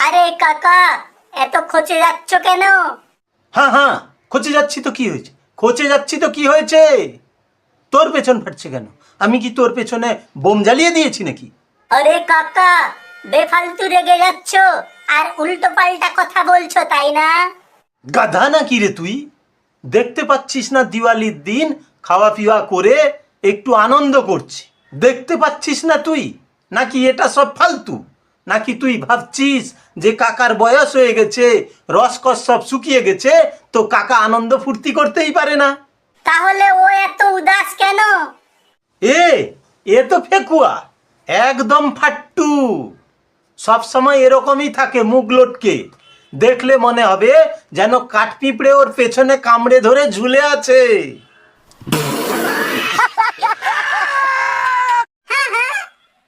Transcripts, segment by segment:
আরে কাকা, এত খচে যাচ্ছ কেন? হ্যাঁ হ্যাঁ, খচে যাচ্ছি তো কি হয়েছে? খচে যাচ্ছি তো কি হয়েছে? তোর পেছন ফাটছে কেন? আমি কি তোর পেছনে বোম জ্বালিয়ে দিয়েছি নাকি? আরে কাকা, বেফালতু রেগে যাচ্ছ আর উল্টো পাল্টা কথা বলছো, তাই না? গাধা নাকি রে তুই? দেখতে পাচ্ছিস না দিওয়ালির দিন খাওয়া পিওয়া করে একটু আনন্দ করছি? দেখতে পাচ্ছিস না তুই? নাকি এটা সব ফালতু? নাকি তুই ভাবছিস যে কাকার বয়স হয়ে গেছে, রসকস সব শুকিয়ে গেছে, তো কাকা আনন্দ ফুর্তি করতেই পারে না? তাহলে ও এত উদাস কেন? এ এ তো ফেকুয়া, একদম ফাট্টু। সব সময় এরকমই থাকে, মুখ লটকে। দেখলে মনে হবে যেন কাঠপিঁপড়ে ওর পেছনে কামড়ে ধরে ঝুলে আছে।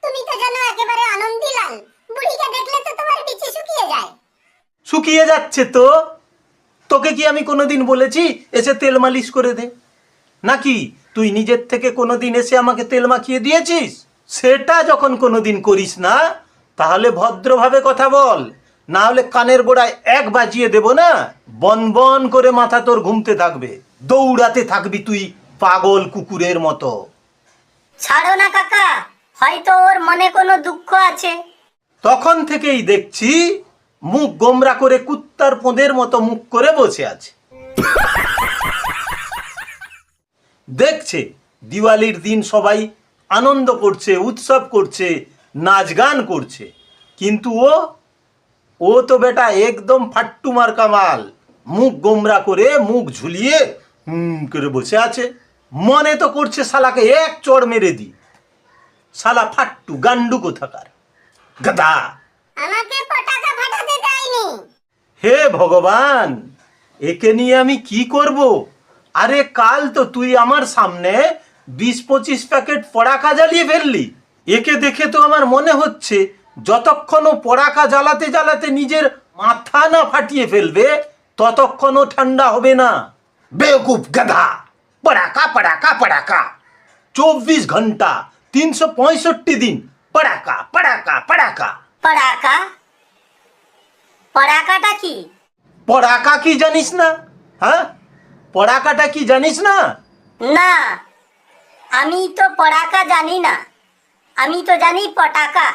তুমি তো জানো একেবারে আনন্দিলাল, বুড়িকে দেখলে তো তোমার পিছে শুকিয়ে যায়। শুকিয়ে যাচ্ছে তো? তোকে কি আমি কোনোদিন বলেছি এসে তেল মালিশ করে দে? নাকি তুই নিজের থেকে কোনোদিন এসে আমাকে তেল মাখিয়ে দিয়েছিস? সেটা যখন কোনোদিন করিস না, তাহলে ভদ্রভাবে কথা বল, না হলে কানের গোড়ায় এক বাজিয়ে দেব না। বন বন করে মাথা তোর ঘুমতে থাকবে, দৌড়াতে থাকবি তুই পাগল কুকুরের মতো। ছাড়ো না কাকা, হয়তো ওর মনে কোনো দুঃখ আছে। তখন থেকেই দেখছি মুখ গোমরা করে কুত্তার পোঁদের মতো মুখ করে বসে আছে। দেখছে দিওয়ালির দিন সবাই আনন্দ করছে, উৎসব করছে, নাচ গান করছে, কিন্তু ও তো বেটা একদম ফাট্টু মার্কা মাল। মুখ গোমরা করে, মুখ ঝুলিয়ে করে বসে আছে। মনে তো করছে শালাকে এক চড় মেরে দি। শালা ফাট্টু গান্ডু কোথাকার, গাদা। আমাকে পটাকা ফাটাতে দেয়নি। হে ভগবান, একে নিয়ে আমি কি করব? আরে কাল তো তুই আমার সামনে 20-25 প্যাকেট পড়াকা জ্বালিয়ে ফেললি। একে দেখে তো আমার মনে হচ্ছে যতক্ষণ ও পড়াকা জ্বালাতে জ্বালাতে নিজের মাথা না ফাটিয়ে ফেলবে, ততক্ষণ ও ঠান্ডা হবে না। বেওকুফ গাধা, পড়াকা পড়াকা পড়াকা, 24 ঘন্টা 365 দিন পড়াকা পড়াকা পড়াকা। পড়াকা? পড়াকাটা কি? পড়াকা কি জানিস না? হ্যাঁ, পড়াকাটা কি জানিস না? না, আমি তো পড়াকা জানি না, আমি তো জানি পটাকা।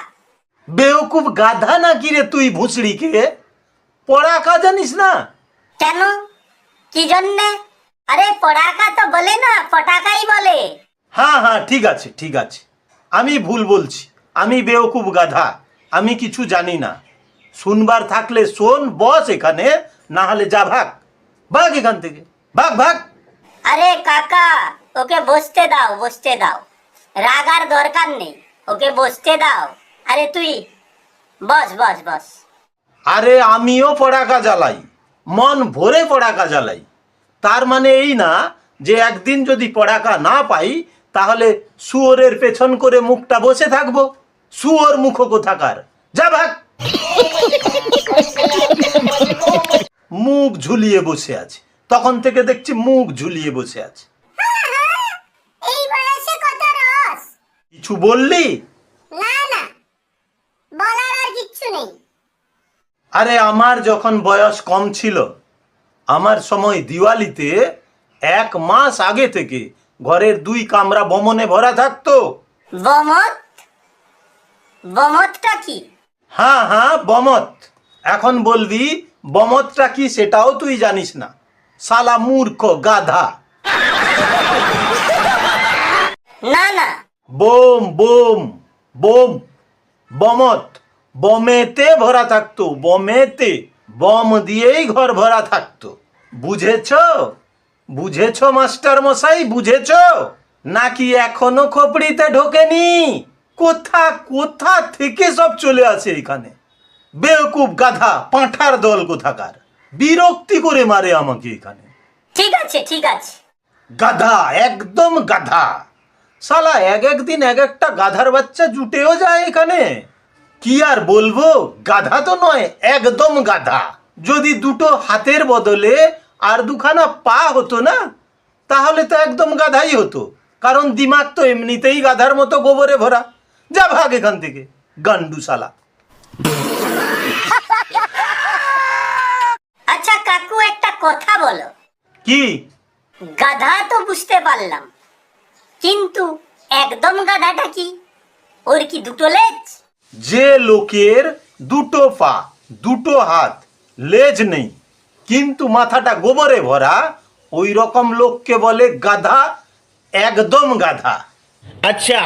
বেওকুফ গাধা নাকি রে তুই ভুসড়িকে? পড়াকা জানিস না? কেন, কি জন্যে? আরে পড়াকা তো বলে না, পটাকাই বলে। হ্যাঁ হ্যাঁ, ঠিক আছে ঠিক আছে, আমি ভুল বলছি, আমি বেওকুফ গাধা, আমি কিছু জানি না। শুনবার থাকলে শোন, বস এখানে, না হলে যা, ভাগ ভাগ এখান থেকে, ভাগ ভাগ। আরে কাকা, ওকে বসতে দাও, বসতে দাও, রাগার দরকার নেই, ওকে বসতে দাও। আরে তুই বস বস বস। আরে আমিও পড়াকা জ্বালাই, মন ভরে পড়াকা জ্বালাই। তার মানে এই না যে একদিন যদি পড়াকা না পাই তাহলে শুয়োরের পেছন করে মুখটা বসে থাকবো। শুয়োর মুখ কোথাকার, যা ভাগ। মুখ ঝুলিয়ে বসে আছে, তখন থেকে দেখছি মুখ ঝুলিয়ে বসে আছে। এই বয়সে কত রস! কিছু বললি? না না, বলার আর কিচ্ছু নেই। আরে আমার যখন বয়স কম ছিল, আমার সময় দিওয়ালিতে 1 মাস আগে থেকে ঘরের 2 কামরা বমনে ভরা থাকতো। বমত? বমতটা কি? হ্যাঁ হ্যাঁ, বমত। এখন বলবি বমতটা কি সেটাও তুই জানিস না, শালা মূর্খ গাধা। না না, বোম বোম বোম, বমত, বমেতে ভরা থাকতো, বমেতে, বম দিয়েই ঘর ভরা থাকতো। বুঝেছ? বুঝেছ মাস্টার মশাই, বুঝেছ? নাকি এখনো খোপড়িতে ঢোকেনি? কোথা কোথা থেকে সব চলে আসে এখানে। বেওকুফ গাধা, পাঁঠার দল কোথাকার, বিরক্তি করে মারে আমাকে এখানে। ঠিক আছে ঠিক আছে। গাধা, একদম গাধা। শালা একদিন এক একটা গাধার বাচ্চা জুটেও যায় এখানে। কি আর বলবো, গাধা তো নয়, একদম গাধা। যদি দুটো হাতের বদলে আর 2খানা পা হতো না, তাহলে তো একদম গাধাই হতো, কারণ দিমাগ তো এমনিতেই গাধার মতো গোবরে ভরা। যা ভাগ এখান থেকে, গান্ডু শালা। কি? গাধা তো বুঝতে পারলাম, কিন্তু একদম গাধাটা কি? ওর কি দুটো লেজ? যে লোকের দুটো পা, দুটো হাত, লেজ নেই, কিন্তু মাথাটা গোবরে ভরা, ওই রকম লোককে বলে গাধা, একদম গাধা। अच्छा